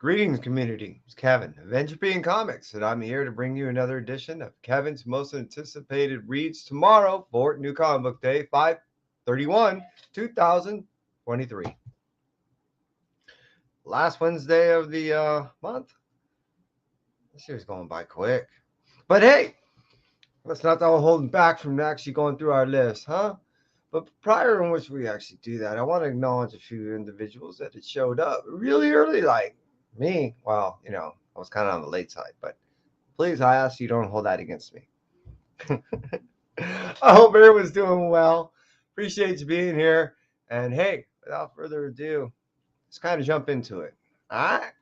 Greetings, community. It's Kevin of Entropy and Comics, and I'm here to bring you another edition of Kevin's most anticipated reads tomorrow for New Comic Book Day, 5/31, 2023. Last Wednesday of the month. This year's going by quick. But hey, let's not all holding back from actually going through our list, huh? But prior in which we actually do that, I want to acknowledge a few individuals that had showed up really early, like me. Well, I was kind of on the late side, but please, I ask you don't hold that against me. I hope everyone's doing well. Appreciate you being here. And hey, without further ado, let's kind of jump into it. All right.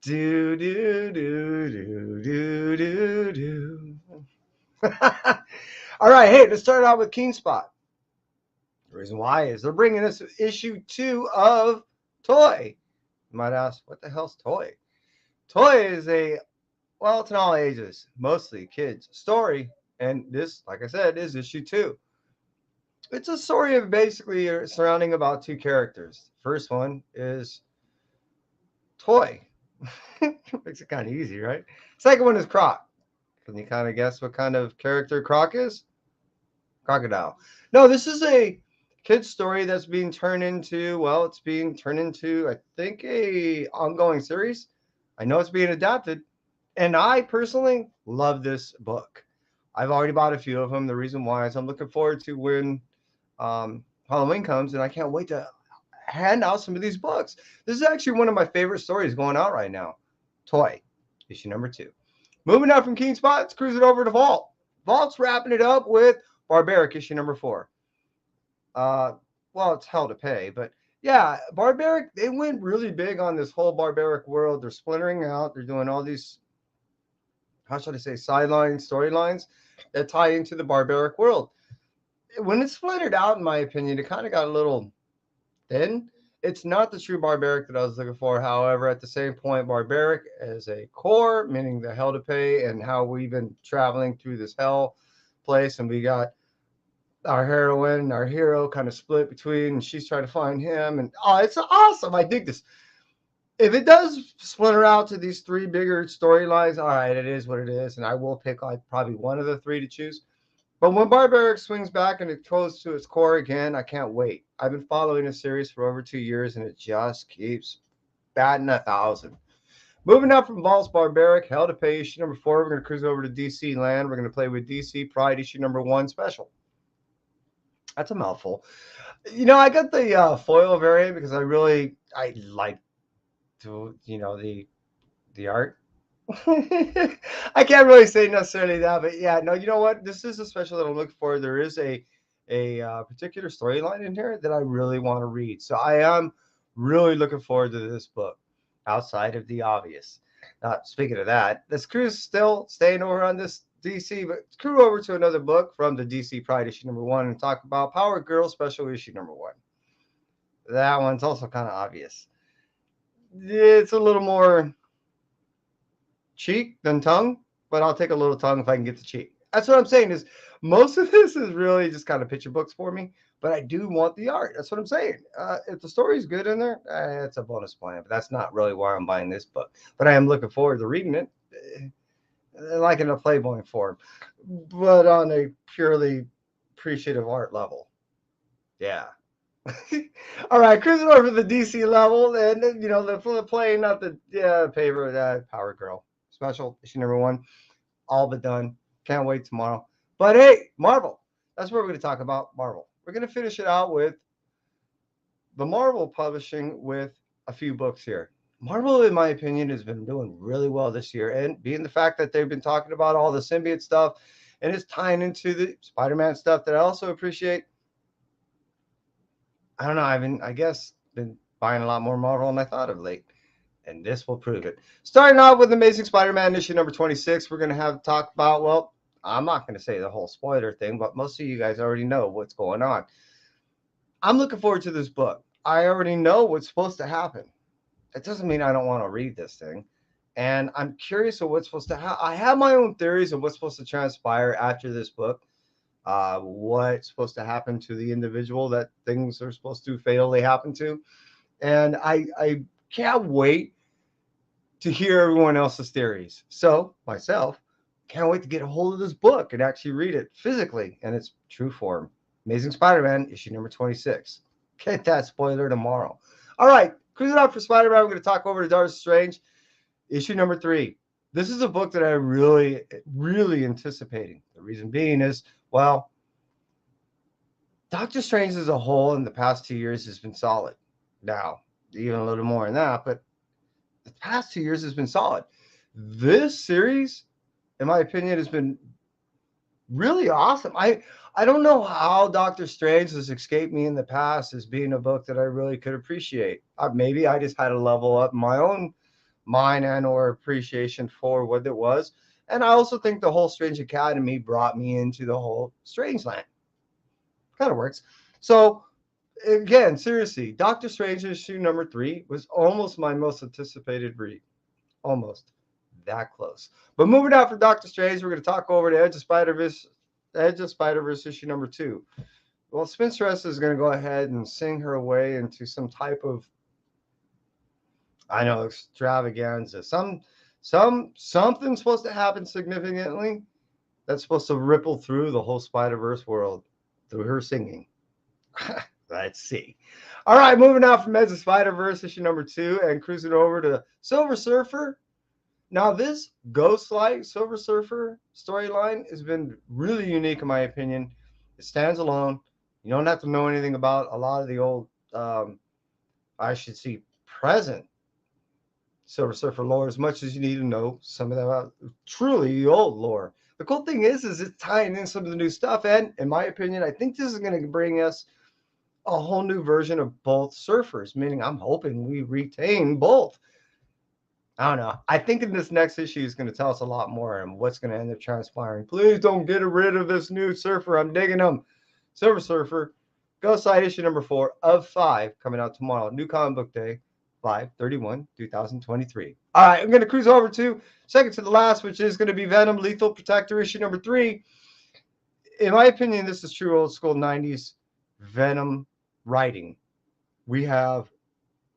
Do, do, do, do, do, do, do. All right. Hey, let's start out with Keen Spot. The reason why is they're bringing us issue 2 of Toy. You might ask, what the hell's Toy? Toy is it's in all ages, mostly kids story. And this, like I said, is issue 2. It's a story of basically surrounding about two characters. First one is Toy. Makes it kind of easy, right? Second one is Croc. Can you kind of guess what kind of character Croc is? Crocodile. No, this is a kid's story that's being turned into, it's being turned into, I think, a ongoing series. I know it's being adapted. And I personally love this book. I've already bought a few of them. The reason why is I'm looking forward to when Halloween comes, and I can't wait to hand out some of these books. This is actually one of my favorite stories going out right now. Toy, issue number 2. Moving out from King Spot, let's cruise it over to Vault. Vault's wrapping it up with Barbaric, issue number 4. It's hell to pay, but yeah, Barbaric, they went really big on this whole Barbaric world. They're splintering out. They're doing all these, how should I say, sidelines, storylines that tie into the Barbaric world. When it's splintered out, in my opinion, it kind of got a little thin. It's not the true Barbaric that I was looking for. However, at the same point, Barbaric as a core, meaning the hell to pay, and how we've been traveling through this hell place, and we got our heroine, our hero kind of split between, and she's trying to find him, and it's awesome. I dig this. If it does splinter out to these 3 bigger storylines, all right, it is what it is, and I will pick like probably one of the 3 to choose. But when Barbaric swings back and it goes to its core again, I can't wait. I've been following this series for over 2 years, and it just keeps batting 1,000. Moving up from Vault's Barbaric, Hell to Pay, issue number 4. We're going to cruise over to DC Land. We're going to play with DC Pride, issue number 1 special. That's a mouthful. I got the foil variant because I like to, the art. I can't really say necessarily that, but yeah, no, you know what? This is a special that I'm looking for. There is a particular storyline in here that I really want to read. So I am really looking forward to this book outside of the obvious. Speaking of that, this crew's still staying over on this DC, but crew over to another book from the DC Pride issue number 1 and talk about Power Girl special issue number 1. That one's also kind of obvious. It's a little more cheek than tongue, but I'll take a little tongue if I can get the cheek. That's what I'm saying is most of this is really just kind of picture books for me, but I do want the art. That's what I'm saying. If the story's good in there, it's a bonus point, but that's not really why I'm buying this book. But I am looking forward to reading it, like in a Playboy form, but on a purely appreciative art level. Yeah. All right, cruising over the DC level, and the play, not the favorite Power Girl special issue number 1, all but done. Can't wait tomorrow. But hey, Marvel. That's what we're going to talk about. Marvel. We're going to finish it out with the Marvel publishing with a few books here. Marvel, in my opinion, has been doing really well this year, and being the fact that they've been talking about all the symbiote stuff and it's tying into the Spider-Man stuff that I also appreciate. I don't know. I guess, been buying a lot more Marvel than I thought of late, and this will prove it. Starting off with Amazing Spider-Man issue number 26, we're going to have talk about, I'm not going to say the whole spoiler thing, but most of you guys already know what's going on. I'm looking forward to this book. I already know what's supposed to happen. It doesn't mean I don't want to read this thing. And I'm curious of what's supposed to happen. I have my own theories of what's supposed to transpire after this book. What's supposed to happen to the individual that things are supposed to fatally happen to. And I can't wait to hear everyone else's theories. So, myself, can't wait to get a hold of this book and actually read it physically in its true form. Amazing Spider-Man, issue number 26. Get that spoiler tomorrow. All right, cruising out for Spider-Man. We're going to talk over to Doctor Strange, issue number 3. This is a book that I really anticipating. The reason being is, well, Doctor Strange as a whole in the past 2 years has been solid. Now, even a little more than that, but the past 2 years has been solid. This series, in my opinion, has been really awesome. I don't know how Doctor Strange has escaped me in the past as being a book that I really could appreciate. Maybe I just had to level up my own mind and or appreciation for what it was. And I also think the whole Strange Academy brought me into the whole Strange Land. Kind of works. So again, seriously, Doctor Strange issue number 3 was almost my most anticipated read. Almost that close. But moving out from Doctor Strange, we're going to talk over to Edge of Spider-Verse issue number 2. Well, Spinstress is going to go ahead and sing her way into some type of, I know, extravaganza. Something's supposed to happen significantly that's supposed to ripple through the whole Spider-Verse world through her singing. Let's see. All right, moving out from Edge of Spider-Verse issue number 2 and cruising over to Silver Surfer. Now, this Ghost-like Silver Surfer storyline has been really unique in my opinion. It stands alone. You don't have to know anything about a lot of the old, present Silver Surfer lore as much as you need to know some of that truly old lore. The cool thing is it's tying in some of the new stuff, and in my opinion, I think this is going to bring us a whole new version of both surfers, meaning I'm hoping we retain both. I don't know. I think in this next issue is going to tell us a lot more and what's going to end up transpiring. Please don't get rid of this new surfer. I'm digging him. Silver Surfer, Ghost Side issue number 4 of 5 coming out tomorrow. New comic book day, 5/31/2023. All right, I'm going to cruise over to second to the last, which is going to be Venom Lethal Protector issue number 3. In my opinion, this is true old school 90s Venom writing. We have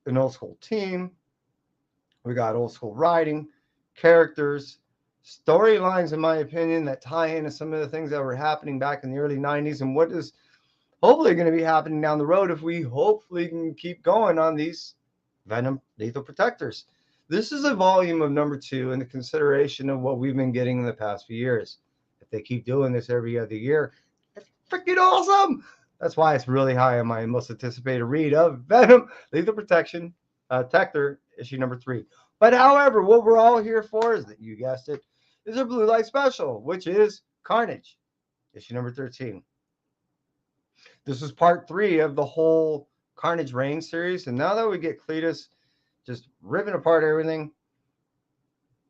an old school team. We got old school writing, characters, storylines, in my opinion, that tie into some of the things that were happening back in the early 90s and what is hopefully going to be happening down the road if we hopefully can keep going on these Venom Lethal Protectors. This is a volume of number 2 in the consideration of what we've been getting in the past few years. If they keep doing this every other year, it's freaking awesome. That's why it's really high on my most anticipated read of Venom Lethal Protector issue number 3. But however, what we're all here for is that, you guessed it, is a Blue Light special, which is Carnage issue number 13. This is part 3 of the whole Carnage Reign series, and now that we get Cletus just ripping apart everything,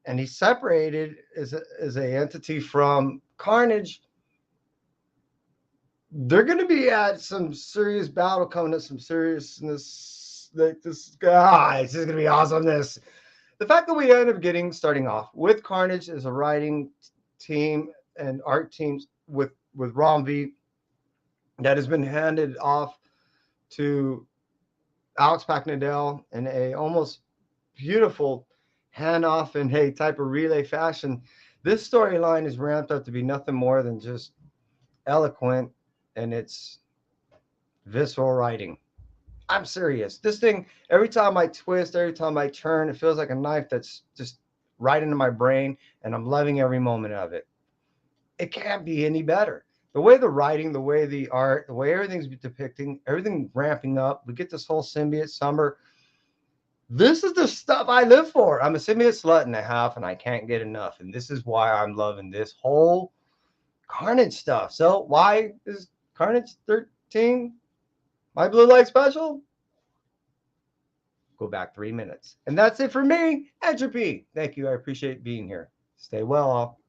and he's separated as a entity from Carnage, they're going to be at some serious battle coming to some seriousness. Like this guy, this is going to be awesomeness. The fact that we end up starting off with Carnage as a writing team and art teams with Ron V that has been handed off to Alex Packnadell in a almost beautiful handoff in a type of relay fashion. This storyline is ramped up to be nothing more than just eloquent and its visceral writing. I'm serious. This thing, every time I twist, every time I turn, it feels like a knife that's just right into my brain, and I'm loving every moment of it. It can't be any better. The way the writing, the way the art, the way everything's depicting, everything ramping up. We get this whole symbiote summer. This is the stuff I live for. I'm a symbiote slut and a half, and I can't get enough. And this is why I'm loving this whole Carnage stuff. So why is Carnage 13 my Blue Light special? Go back 3 minutes. And that's it for me, Entropy. Thank you. I appreciate being here. Stay well, all.